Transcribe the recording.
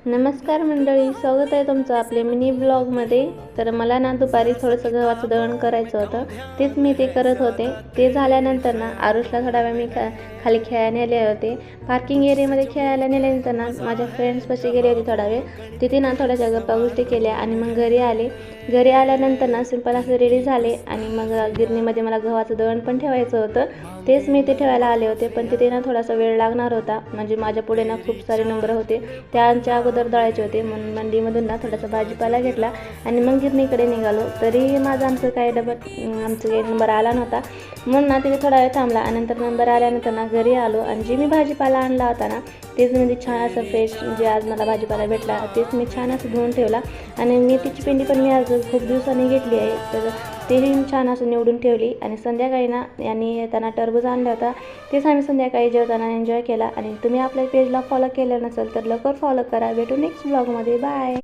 नमस्कार मंडळी, स्वागत आहे तुमचं आपल्या मिनी ब्लॉगमध्ये। तर मला ना दुपारी थोडंसं गव्हाचं दळण करायचं होतं, तेच मी ते करत होते। ते झाल्यानंतर ना आरुषला थोडा वेळ मी खाली खेळायला नेले होते। पार्किंग एरियामध्ये खेळायला नेल्यानंतर ना माझ्या फ्रेंड्सपाशी गेले होते थोडा वेळ। तिथे ना थोड्याशा गप्पा गोष्टी केल्या आणि मग घरी आले। घरी आल्यानंतर ना सिंपल असं रेडी झाले आणि मग गिरणीमध्ये मला गव्हाचं दळण पण ठेवायचं होतं, तेच मी ते ठेवायला आले होते। पण तिथे ना थोडासा वेळ लागणार होता, म्हणजे माझ्या पुढे ना खूप सारे नंबर होते, त्यांच्या अगोदर दळायचे होते। म्हणून मंडीमधून ना थोडासा भाजीपाला घेतला आणि मग गिरणीकडे निघालो। तरी माझा आमचं काही काही नंबर आला नव्हता, म्हणून ना तिथे थोडा वेळ थांबला आणि नंतर नंबर आल्यानंतर ना घरी आलो आणि जे मी भाजीपाला आणला होता ना तेच म्हणजे छान असं फ्रेश, जे आज मला भाजीपाला भेटला तेच मी छान असं धुवून ठेवला। आणि मेथीची पेंडी पण मी आज खूप दिवसांनी घेतली आहे, तर तेही छान असं निवडून ठेवली। आणि संध्याकाळी ना यांनी येताना टरबूज आणला होता, तेच आम्ही संध्याकाळी जेवताना एन्जॉय केला। आणि तुम्ही आपल्या पेजला फॉलो केलं नसेल तर लवकर फॉलो करा। भेटू नेक्स्ट ब्लॉगमध्ये, बाय।